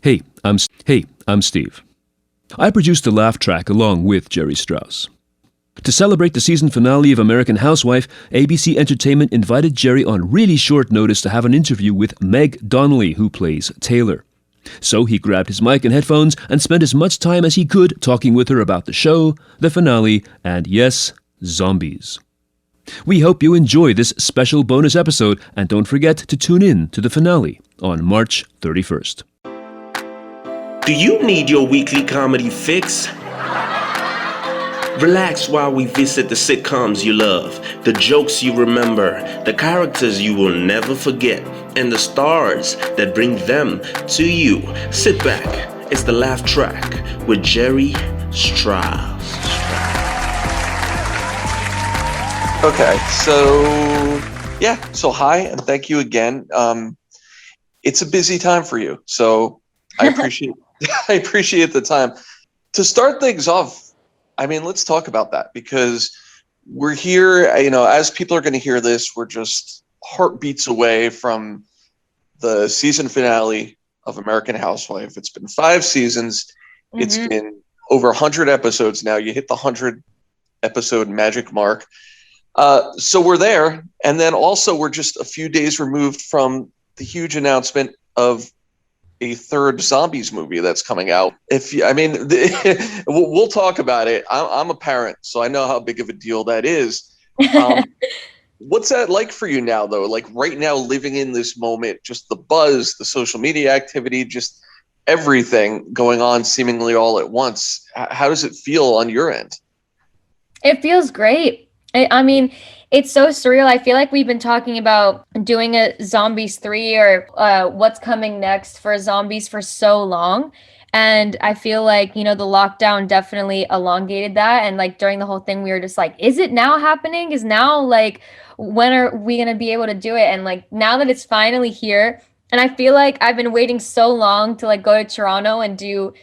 Hey, I'm Steve. I produced the laugh track along with Jerry Strauss. To celebrate the season finale of American Housewife, ABC Entertainment invited Jerry on really short notice to have an interview with Meg Donnelly, who plays Taylor. So he grabbed his mic and headphones and spent as much time as he could talking with her about the show, the finale, and yes, zombies. We hope you enjoy this special bonus episode, and don't forget to tune in to the finale on March 31st. Do you need your weekly comedy fix? Relax while we visit the sitcoms you love, the jokes you remember, the characters you will never forget, and the stars that bring them to you. Sit back. It's the Laugh Track with Jerry Strauss. Okay, so hi, and thank you again. It's a busy time for you, so I appreciate the time. To start things off, I mean, let's talk about that, because we're here, as people are going to hear this, we're just heartbeats away from the season finale of American Housewife. It's been 5 seasons. Mm-hmm. It's been over 100 episodes now. You hit the 100 episode magic mark. So we're there. And then also we're just a few days removed from the huge announcement of a third zombies movie that's coming out. We'll talk about it. I'm a parent, so I know how big of a deal that is. What's that like for you now, though? Like right now, living in this moment, just the buzz, the social media activity, just everything going on seemingly all at once. How does it feel on your end? It feels great. It's so surreal. I feel like we've been talking about doing a Zombies 3 or what's coming next for zombies for so long. And I feel like, the lockdown definitely elongated that. And like during the whole thing, we were just like, is it now happening? Is now like, when are we going to be able to do it? And like, now that it's finally here, and I feel like I've been waiting so long to like go to Toronto and do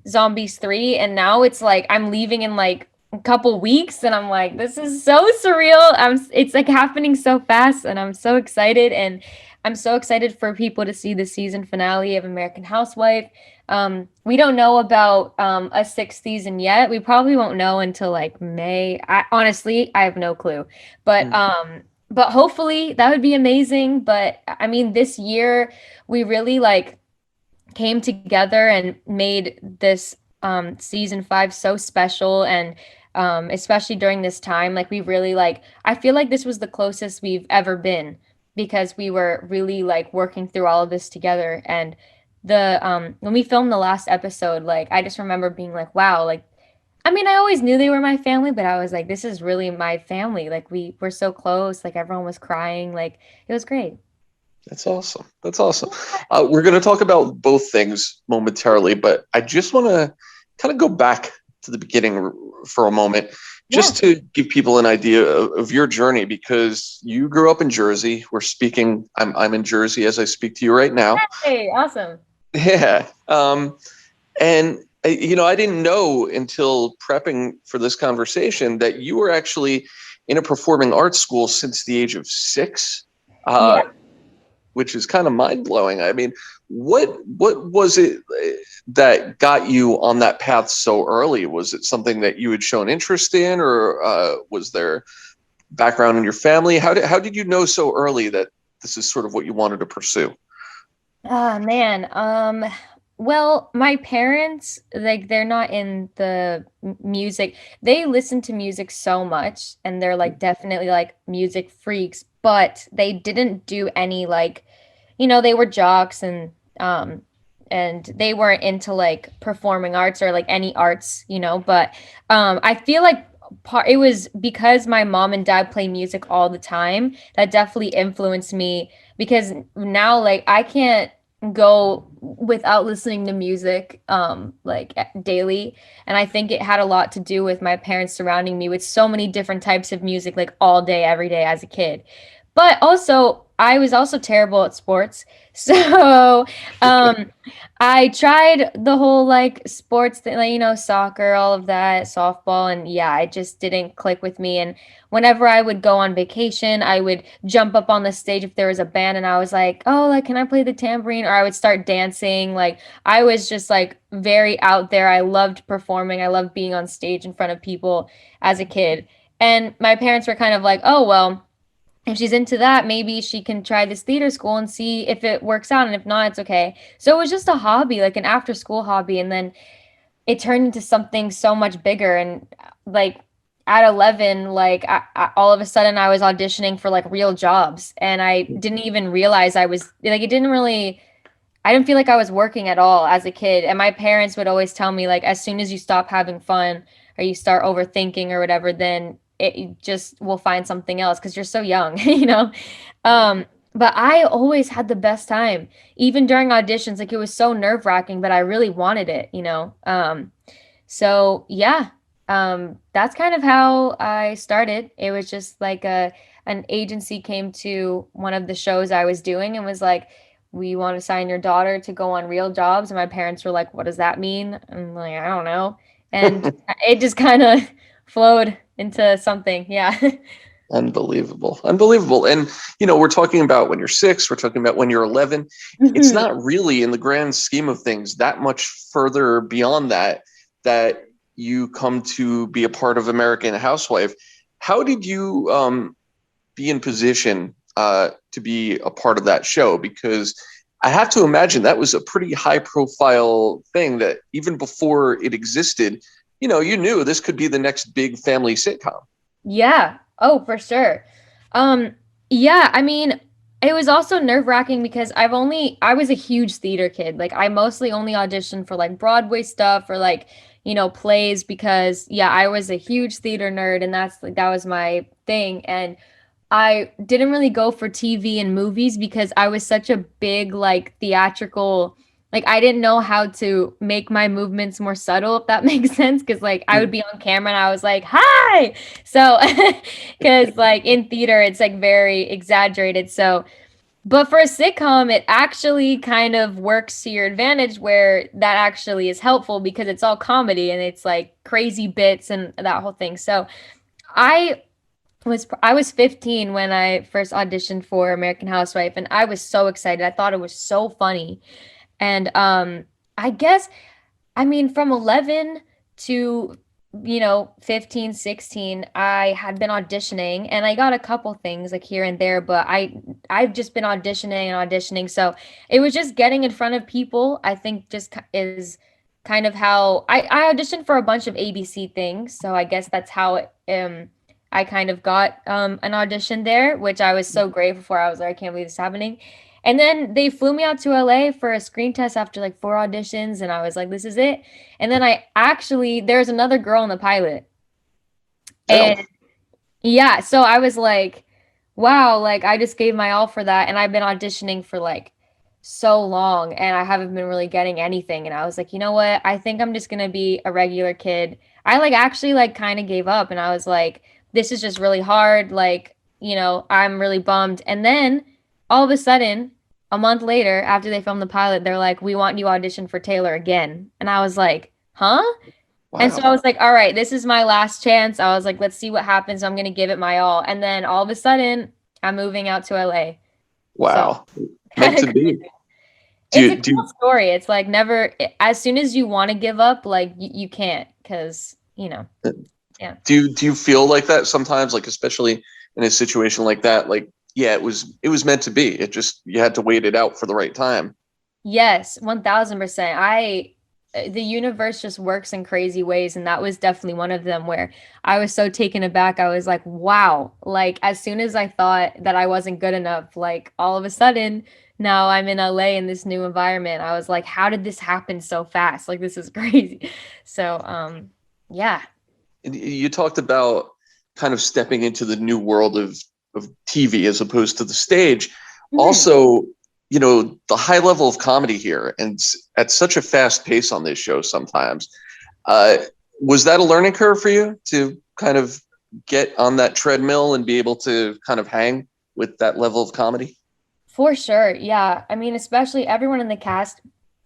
Zombies 3. And now it's like, I'm leaving in like a couple weeks, and I'm like, this is so surreal. It's like happening so fast, and I'm so excited. And I'm so excited for people to see the season finale of American Housewife. We don't know about a 6th season yet. We probably won't know until like May. I have no clue. But hopefully that would be amazing. But I mean, this year we really like came together and made this season 5 so special. And especially during this time, like we really I feel like this was the closest we've ever been, because we were really like working through all of this together. And when we filmed the last episode, like I just remember being like, wow, like, I mean, I always knew they were my family, but I was like, this is really my family. Like we were so close, like everyone was crying, like it was great. That's awesome. We're going to talk about both things momentarily, but I just want to kind of go back to the beginning for a moment, just to give people an idea of your journey, because you grew up in Jersey. I'm in Jersey as I speak to you right now. Hey, awesome. Yeah. And I didn't know until prepping for this conversation that you were actually in a performing arts school since the age of 6. Which is kind of mind-blowing. I mean, what was it that got you on that path so early? Was it something that you had shown interest in, or was there background in your family? How did you know so early that this is sort of what you wanted to pursue? Oh, man. Well, my parents, like, they're not in the music. They listen to music so much, and they're like definitely like music freaks, but they didn't do any like, they were jocks, and they weren't into like performing arts or like any arts, but I feel like it was because my mom and dad play music all the time that definitely influenced me, because now like I can't go without listening to music like daily. And I think it had a lot to do with my parents surrounding me with so many different types of music like all day, every day as a kid. But also I was also terrible at sports. So I tried the whole like sports thing, like, soccer, all of that, softball, and yeah, it just didn't click with me. And whenever I would go on vacation, I would jump up on the stage if there was a band and I was like, oh, like, can I play the tambourine? Or I would start dancing. Like, I was just like very out there. I loved performing. I loved being on stage in front of people as a kid. And my parents were kind of like, oh, well, if she's into that, maybe she can try this theater school and see if it works out. And if not, it's okay. So it was just a hobby, like an after school hobby. And then it turned into something so much bigger. And like at 11, like all of a sudden I was auditioning for like real jobs. And I didn't even realize I was like, I didn't feel like I was working at all as a kid. And my parents would always tell me, like, as soon as you stop having fun or you start overthinking or whatever, then it just will find something else because you're so young, But I always had the best time, even during auditions. Like, it was so nerve-wracking, but I really wanted it. So yeah, that's kind of how I started. It was just like an agency came to one of the shows I was doing and was like, we want to sign your daughter to go on real jobs. And my parents were like, what does that mean? I'm like, I don't know. And it just kind of flowed into something. Yeah. Unbelievable. Unbelievable. And, we're talking about when you're 6, we're talking about when you're 11. It's not really, in the grand scheme of things, that much further beyond that you come to be a part of American Housewife. How did you be in position to be a part of that show? Because I have to imagine that was a pretty high profile thing that even before it existed, you knew this could be the next big family sitcom. Yeah. Oh, for sure. Yeah, I mean, it was also nerve-wracking because I was a huge theater kid. Like, I mostly only auditioned for like Broadway stuff or like, plays because yeah, I was a huge theater nerd and that was my thing. And I didn't really go for TV and movies because I was such a big like theatrical, like I didn't know how to make my movements more subtle, if that makes sense. Cause like I would be on camera and I was like, hi. So, cause like in theater, it's like very exaggerated. So, but for a sitcom, it actually kind of works to your advantage where that actually is helpful because it's all comedy and it's like crazy bits and that whole thing. So I I was 15 when I first auditioned for American Housewife, and I was so excited. I thought it was so funny. And I guess, I mean, from 11 to 15, 16, I had been auditioning and I got a couple things like here and there, but I've just been auditioning and auditioning. So it was just getting in front of people, I think just is kind of how I auditioned for a bunch of ABC things. So I guess that's how I kind of got an audition there, which I was so grateful for. I was like, I can't believe this is happening. And then they flew me out to LA for a screen test after like 4 auditions. And I was like, this is it. And then there's another girl in the pilot. And yeah, so I was like, wow, like I just gave my all for that. And I've been auditioning for like so long and I haven't been really getting anything. And I was like, you know what? I think I'm just going to be a regular kid. I like actually like kind of gave up and I was like, this is just really hard. Like, I'm really bummed. And then all of a sudden, a month later, after they filmed the pilot, they're like, we want you to audition for Taylor again. And I was like, huh? Wow. And so I was like, all right, this is my last chance. I was like, let's see what happens. I'm going to give it my all. And then all of a sudden, I'm moving out to LA. Wow. So, meant to be. It's a cool story. It's like as soon as you want to give up, like you can't because, yeah. Do you feel like that sometimes, like especially in a situation like that? Like, yeah, it was meant to be. It just, you had to wait it out for the right time. Yes, 1000%. The universe just works in crazy ways. And that was definitely one of them where I was so taken aback. I was like, wow, like as soon as I thought that I wasn't good enough, like all of a sudden now I'm in LA in this new environment. I was like, how did this happen so fast? Like, this is crazy. So, yeah. You talked about kind of stepping into the new world of TV as opposed to the stage. Mm-hmm. Also, the high level of comedy here and at such a fast pace on this show sometimes. Was that a learning curve for you to kind of get on that treadmill and be able to kind of hang with that level of comedy? For sure. Yeah. I mean, especially everyone in the cast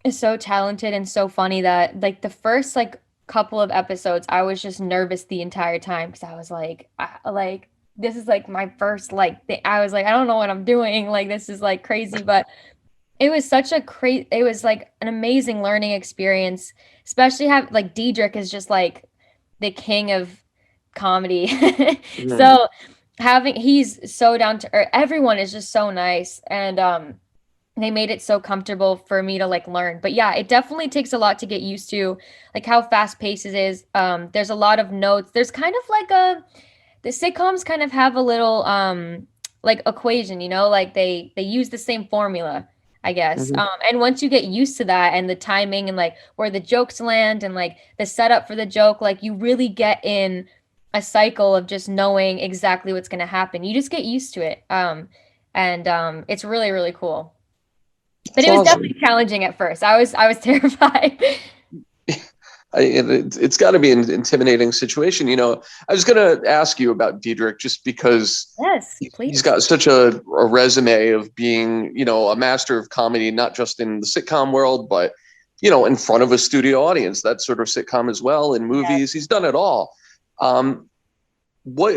is so talented and so funny that like the first like couple of episodes, I was just nervous the entire time because I was like, like this is like my first like thing. I was like, I don't know what I'm doing. Like this is like crazy, but it was such a it was like an amazing learning experience, especially have like Diedrich is just like the king of comedy. Mhm. So he's so down to earth. Everyone is just so nice and they made it so comfortable for me to like learn. But yeah, it definitely takes a lot to get used to like how fast paced it is. There's a lot of notes. There's kind of like the sitcoms kind of have a little like equation, you know, like they use the same formula, I guess. Mhm. And once you get used to that and the timing and like where the jokes land and like the setup for the joke, like you really get in a cycle of just knowing exactly what's going to happen. You just get used to it. And it's really, really cool. But It's it was awesome. definitely challenging at first. I was terrified. It's got to be an intimidating situation. You know, I was going to ask you about Diedrich just because Yes, he's please. got such a resume of being, you know, a master of comedy, not just in the sitcom world, but, you know, in front of a studio audience, that sort of sitcom as well, in Yes. movies. He's done it all. Um, what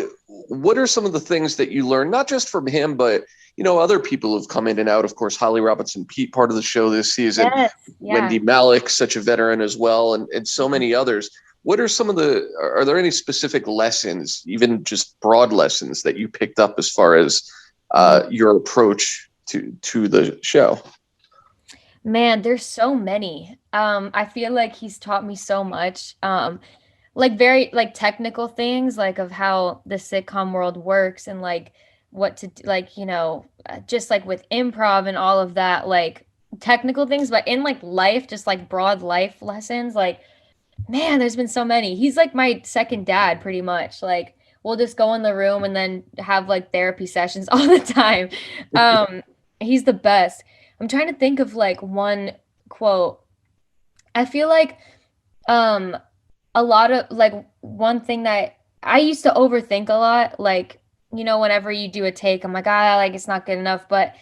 are some of the things that you learned, not just from him, but, you know, other people who've come in and out? Of course, Holly Robinson Pete, part of the show this season, Yes. Yeah. Wendy Malick, such a veteran as well, and so many others. What are some of are there any specific lessons, even just broad lessons, that you picked up as far as your approach to the show? Man, there's so many. I feel like he's taught me so much. Like very like technical things like of how the sitcom world works and like what to like, you know, just like with improv and all of that, like technical things, but in like life, just like broad life lessons, like man, there's been so many. He's like my second dad pretty much. Like we'll just go in the room and then have like therapy sessions all the time. Um, he's the best. I'm trying to think of like one quote. I feel like um a lot of like one thing that I used to overthink a lot, like, you know, whenever you do a take, I'm like, like it's not good enough. But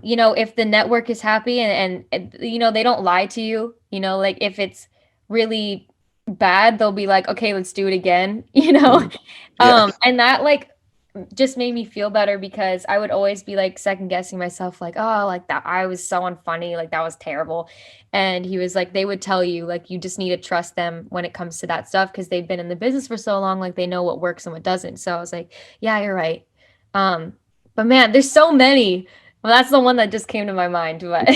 you know, if the network is happy and you know, they don't lie to you, you know, like if it's really bad, they'll be like, okay, let's do it again, you know? Mhm. Yeah, And that like just made me feel better because I would always be like second guessing myself, like, oh, like that I was so unfunny, like that was terrible. And he was like, they would tell you, like, you just need to trust them when it comes to that stuff because they've been in the business for so long, like they know what works and what doesn't. So I was like, yeah, you're right. Um, but man, there's so many. Well, that's the one that just came to my mind, but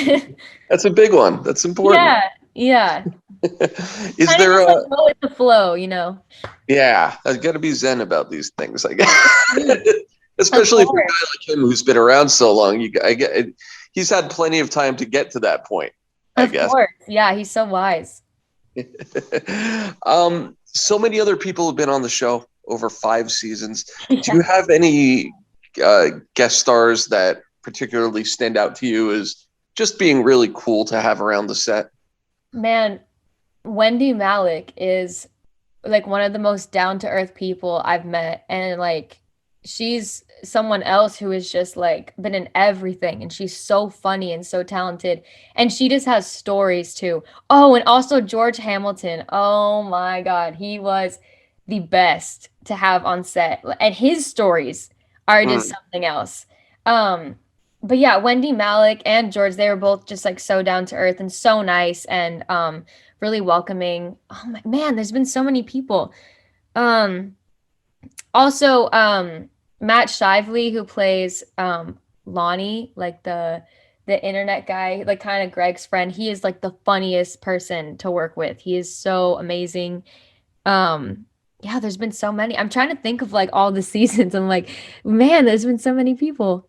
that's a big one. That's important. yeah, yeah. Is Kind of there just a like go with the flow, you know. Yeah, I've got to be zen about these things, I guess. Mm, of Especially for a course, guy like him who's been around so long. I get he's had plenty of time to get to that point, I of guess. course. Yeah, he's so wise. So many other people have been on the show over 5 seasons. Do Yeah. you have any guest stars that particularly stand out to you as just being really cool to have around the set? Man, Wendy Malick is like one of the most down to earth people I've met. And like she's someone else who has just like been in everything and she's so funny and so talented. And she just has stories too. Oh, and also George Hamilton. Oh my God. He was the best to have on set. And his stories are just Mm. something else. Um, but yeah, Wendy Malick and George, they were both just like so down to earth and so nice and really welcoming. Oh my man, there's been so many people. Um, also, Matt Shively, who plays Lonnie, like the internet guy, like kind of Greg's friend. He is like the funniest person to work with. He is so amazing. Um, yeah, there's been so many. I'm trying to think of like all the seasons. I'm like, man, there's been so many people.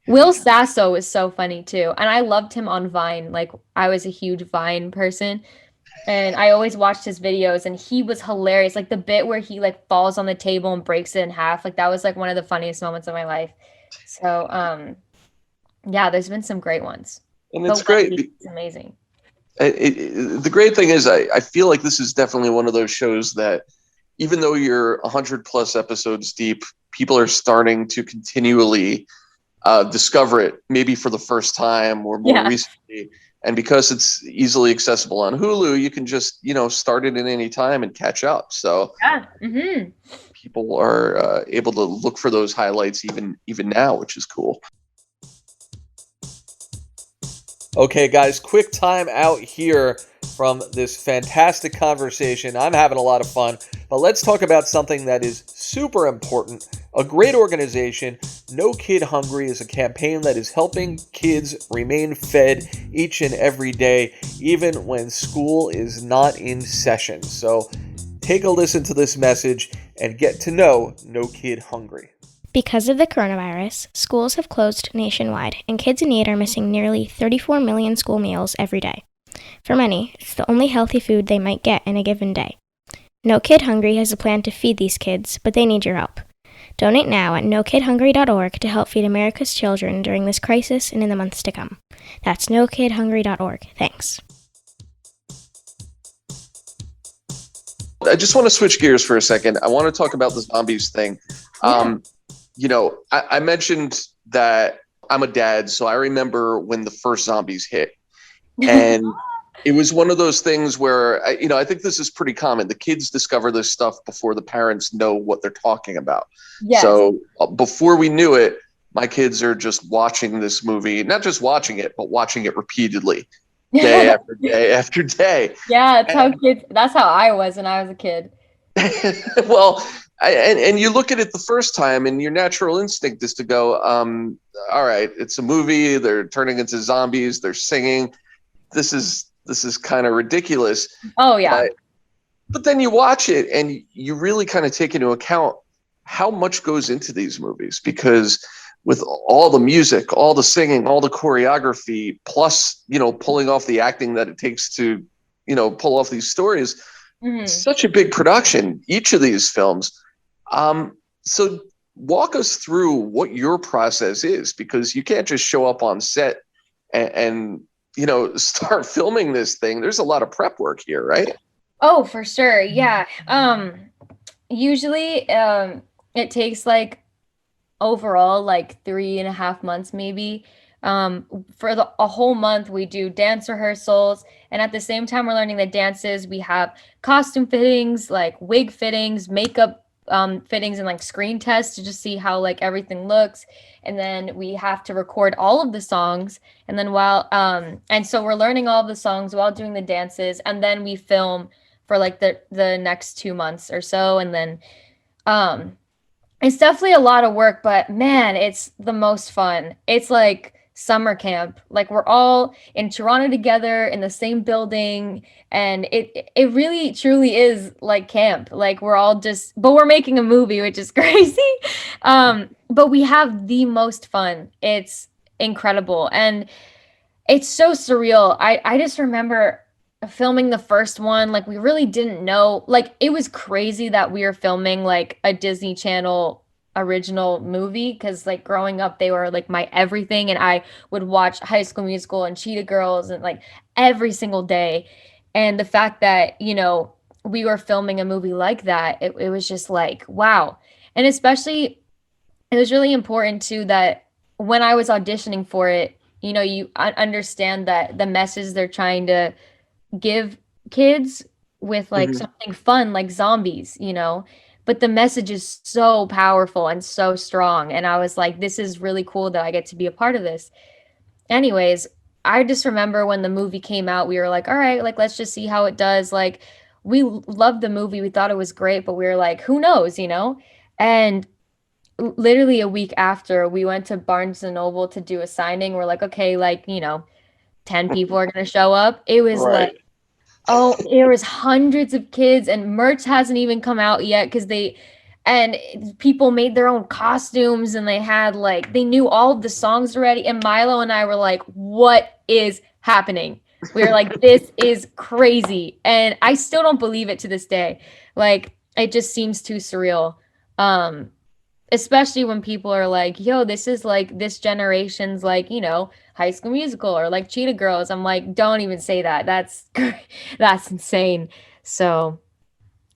Will Sasso is so funny too. And I loved him on Vine. Like I was a huge Vine person. And I always watched his videos and he was hilarious. Like the bit where he like falls on the table and breaks it in half. Like that was like one of the funniest moments of my life. So yeah, there's been some great ones. And it's But great. Wendy is amazing. The great thing is, I feel like this is definitely one of those shows that, even though you're 100 plus episodes deep, people are starting to continually discover it maybe for the first time or more Yeah. recently. And because it's easily accessible on Hulu, you can just, start it at any time and catch up. So Yeah. Mm-hmm. people are able to look for those highlights even now, which is cool. Okay, guys, quick time out here from this fantastic conversation. I'm having a lot of fun, but let's talk about something that is super important. A great organization, No Kid Hungry, is a campaign that is helping kids remain fed each and every day, even when school is not in session. So take a listen to this message and get to know No Kid Hungry. Because of the coronavirus, schools have closed nationwide, and kids in need are missing nearly 34 million school meals every day. For many, it's the only healthy food they might get in a given day. No Kid Hungry has a plan to feed these kids, but they need your help. Donate now at nokidhungry.org to help feed America's children during this crisis and in the months to come. That's nokidhungry.org. Thanks. I just want to switch gears for a second. I want to talk about the zombies thing. I mentioned that I'm a dad, so I remember when the first zombies hit. And it was one of those things where, I think this is pretty common. The kids discover this stuff before the parents know what they're talking about. Yes. So before we knew it, my kids are just watching this movie, not just watching it, but watching it repeatedly, day after day after day. Yeah, that's how I was when I was a kid. Well, and you look at it the first time, and your natural instinct is to go, all right, it's a movie. They're turning into zombies. They're singing. This is kind of ridiculous. Oh yeah. But then you watch it, and you really kind of take into account how much goes into these movies, because with all the music, all the singing, all the choreography, plus pulling off the acting that it takes to pull off these stories. Mm-hmm. Such a big production, each of these films. So walk us through what your process is, because you can't just show up on set and start filming this thing. There's a lot of prep work here, right? Oh, for sure. Yeah. Usually it takes overall 3.5 months maybe. For a whole month, we do dance rehearsals, and at the same time we're learning the dances, we have costume fittings, wig fittings, makeup fittings, and screen tests to just see how everything looks. And then we have to record all of the songs, and then and so we're learning all of the songs while doing the dances, and then we film for the next 2 months or so. And then it's definitely a lot of work, but man, it's the most fun. It's like summer camp. We're all in Toronto together in the same building, and it really truly is like camp. We're all but we're making a movie, which is crazy. But we have the most fun. It's incredible, and it's so surreal. I just remember filming the first one, we really didn't know, it was crazy that we were filming a Disney Channel original movie, because growing up they were my everything, and I would watch High School Musical and Cheetah Girls and every single day. And the fact that we were filming a movie like that, it was just wow. And especially it was really important too that when I was auditioning for it, you understand that the message they're trying to give kids with Mm-hmm. something fun like zombies, but the message is so powerful and so strong. And I was this is really cool that I get to be a part of this. Anyways, I just remember when the movie came out, we were all right, let's just see how it does. We loved the movie. We thought it was great, but we were who knows, And literally a week after, we went to Barnes and Noble to do a signing. We're okay, 10 people are going to show up. It was Right. there was hundreds of kids, and merch hasn't even come out yet, because people made their own costumes, and they had they knew all of the songs already. And Milo and I were what is happening? We were this is crazy. And I still don't believe it to this day. It just seems too surreal. Especially when people are yo, this is this generation's High School Musical or Cheetah Girls. I'm don't even say that. That's insane. So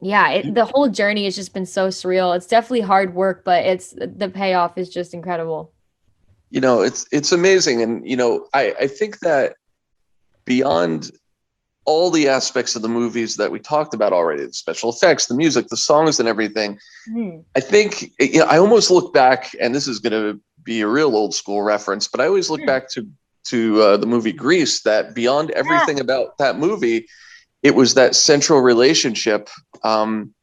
yeah, the whole journey has just been so surreal. It's definitely hard work, but the payoff is just incredible. It's amazing. And, I think that beyond all the aspects of the movies that we talked about already, the special effects, the music, the songs and everything, I think, I almost look back, and this is going to be a real old school reference, but I always look back to the movie Grease, that beyond everything about that movie, it was that central relationship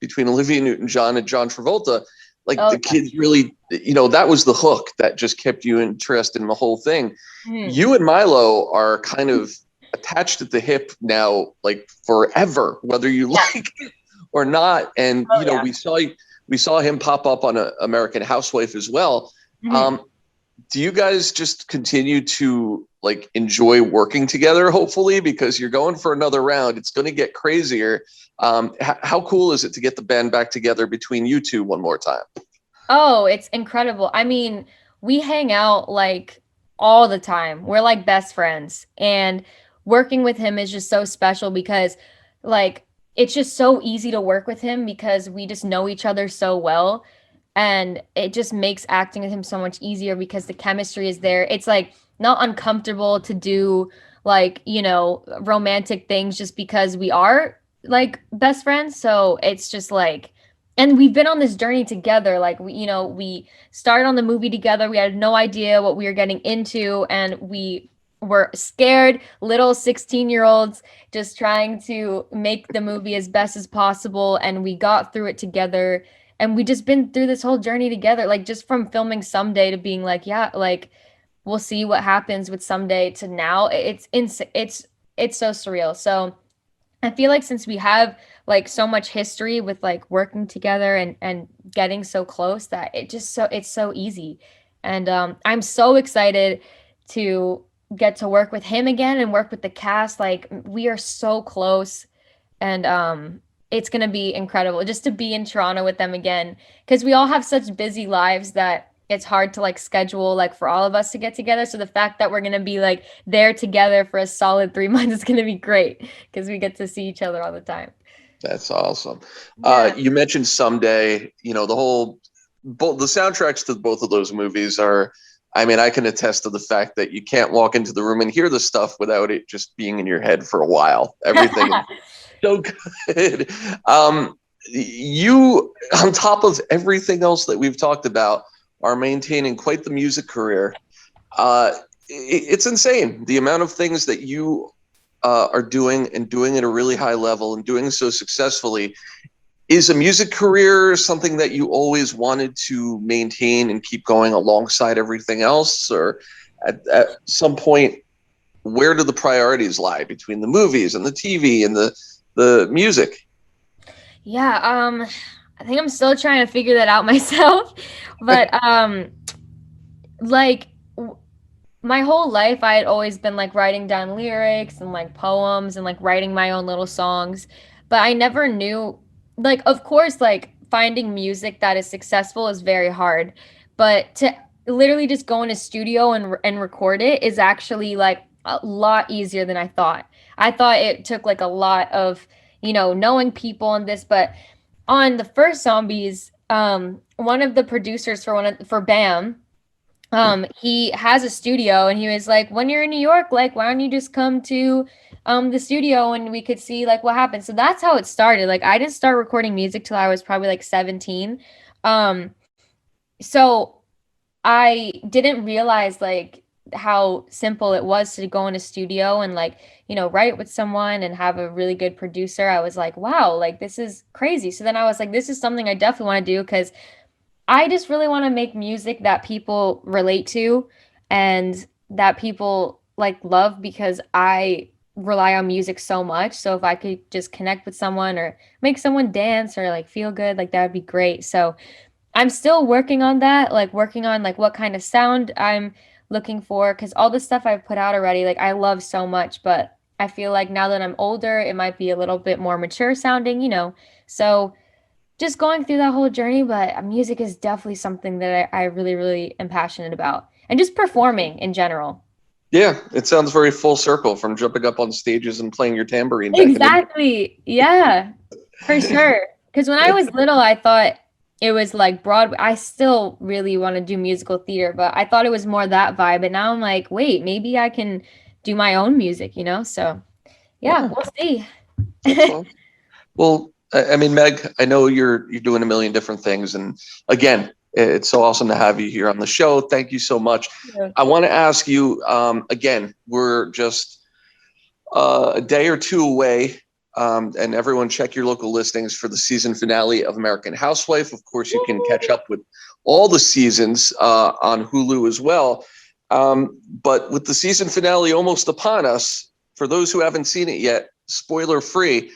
between Olivia Newton-John and John Travolta. Like the kids really, that was the hook that just kept you interested in the whole thing. You and Milo are kind of attached at the hip now, like forever, whether you like it or not. And we saw him pop up on American Housewife as well. Do you guys just continue to like enjoy working together, hopefully, because you're going for another round? It's going to get crazier. How cool is it to get the band back together between you two one more time? Oh, it's incredible. I mean, we hang out like all the time. We're like best friends, and working with him is just so special because like it's just so easy to work with him because we just know each other so well, and it just makes acting with him so much easier because the chemistry is there. It's like not uncomfortable to do like, romantic things just because we are like best friends. So it's just like, and we've been on this journey together. Like we started on the movie together. We had no idea what we were getting into, and we were scared little 16-year-olds just trying to make the movie as best as possible. And we got through it together, and we just been through this whole journey together, like just from filming Someday to being like, yeah, like we'll see what happens with Someday to now. It's so surreal. So I feel like since we have like so much history with like working together and getting so close, that it's so easy. And I'm so excited to get to work with him again and work with the cast. Like we are so close, and it's going to be incredible just to be in Toronto with them again, because we all have such busy lives that it's hard to like schedule like for all of us to get together. So the fact that we're going to be like there together for a solid 3 months is going to be great because we get to see each other all the time. That's awesome. Yeah. You mentioned Someday, the soundtracks to both of those movies are, I mean, I can attest to the fact that you can't walk into the room and hear the stuff without it just being in your head for a while. Everything is so good. You, on top of everything else that we've talked about, are maintaining quite the music career. It's insane, the amount of things that you are doing, and doing at a really high level, and doing so successfully. Is a music career something that you always wanted to maintain and keep going alongside everything else? Or at some point, where do the priorities lie between the movies and the TV and the music? Yeah, I think I'm still trying to figure that out myself. But my whole life I had always been like writing down lyrics and like poems and like writing my own little songs. But I never knew, like, of course, like finding music that is successful is very hard. But to literally just go in a studio and record it is actually like a lot easier than I thought. I thought it took like a lot of, knowing people and this, but on the first Zombies, one of the producers for BAM, he has a studio, and he was like, when you're in New York, like, why don't you just come to the studio and we could see like what happens. So that's how it started. Like I didn't start recording music till I was probably like 17. So I didn't realize like how simple it was to go in a studio and like, write with someone and have a really good producer. I was like, wow, like this is crazy. So then I was like, this is something I definitely want to do, because I just really want to make music that people relate to and that people like love, because I rely on music so much. So if I could just connect with someone or make someone dance or like feel good, like that would be great. So I'm still working on that, like working on like what kind of sound I'm looking for, because all the stuff I've put out already, like I love so much, but I feel like now that I'm older, it might be a little bit more mature sounding, so just going through that whole journey. But music is definitely something that I really, really am passionate about, and just performing in general. Yeah, it sounds very full circle, from jumping up on stages and playing your tambourine. Exactly. Yeah, for sure. Because when I was little, I thought it was like Broadway. I still really want to do musical theater, but I thought it was more that vibe. But now I'm like, wait, maybe I can do my own music, you know? So yeah, we'll see. Excellent. Well, I mean, Meg, I know you're doing a million different things, and again, it's so awesome to have you here on the show. Thank you so much. Yeah. I want to ask you again. We're just a day or two away, and everyone check your local listings for the season finale of American Housewife. Of course, you can catch up with all the seasons on Hulu as well. But with the season finale almost upon us, for those who haven't seen it yet, spoiler free.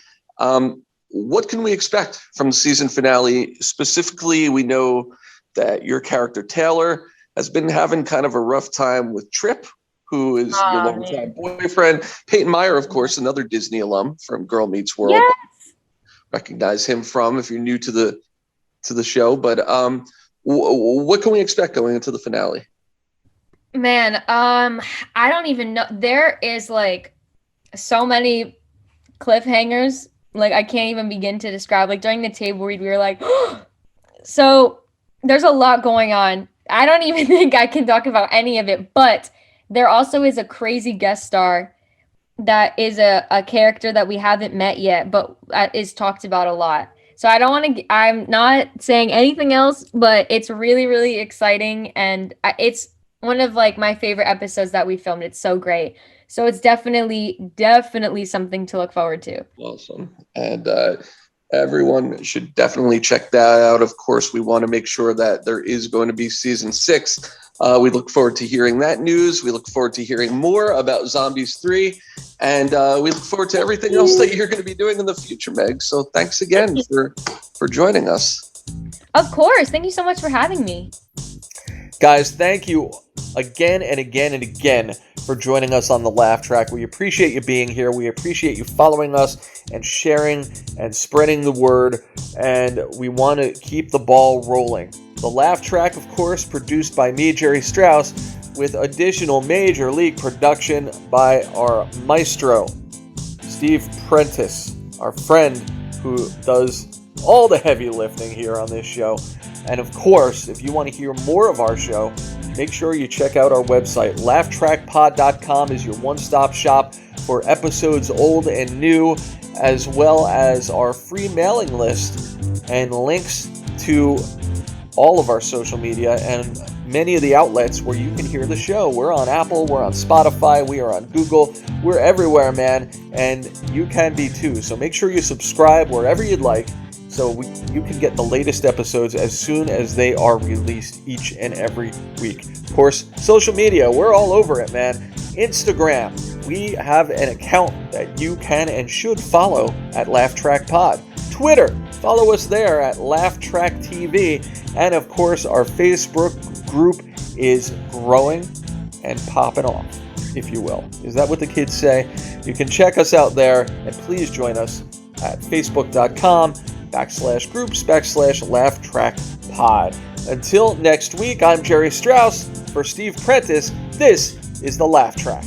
What can we expect from the season finale? Specifically, we know that your character Taylor has been having kind of a rough time with Trip, who is your longtime boyfriend. Peyton Meyer, of course, another Disney alum from Girl Meets World. Yes. Recognize him from if you're new to the show. But what can we expect going into the finale? Man, I don't even know. There is like so many cliffhangers. Like I can't even begin to describe. Like during the table read, we were like, so there's a lot going on. I don't even think I can talk about any of it, but there also is a crazy guest star that is a character that we haven't met yet, but is talked about a lot. So I don't want to, I'm not saying anything else, but it's really, really exciting. And it's one of like my favorite episodes that we filmed. It's so great. So it's definitely something to look forward to. Awesome. And everyone should definitely check that out. Of course, we want to make sure that there is going to be season 6. We look forward to hearing that news. We look forward to hearing more about Zombies 3. And we look forward to everything else that you're going to be doing in the future, Meg. So thanks again for joining us. Of course. Thank you so much for having me. Guys, thank you again and again and again for joining us on the Laugh Track. We appreciate you being here. We appreciate you following us and sharing and spreading the word. And we want to keep the ball rolling. The Laugh Track, of course, produced by me, Jerry Strauss, with additional major league production by our maestro, Steve Prentice, our friend who does all the heavy lifting here on this show. And of course, if you want to hear more of our show, make sure you check out our website. LaughTrackPod.com is your one-stop shop for episodes old and new, as well as our free mailing list and links to all of our social media and many of the outlets where you can hear the show. We're on Apple, we're on Spotify, we are on Google, we're everywhere, man, and you can be too. So make sure you subscribe wherever you'd like, so you can get the latest episodes as soon as they are released each and every week. Of course, social media, we're all over it, man. Instagram, we have an account that you can and should follow at Laugh Track Pod. Twitter, follow us there at Laugh Track TV. And of course, our Facebook group is growing and popping off, if you will. Is that what the kids say? You can check us out there, and please join us at facebook.com/groups/Laugh Track Pod. Until next week, I'm Jerry Strauss. For Steve Prentice, this is the Laugh Track.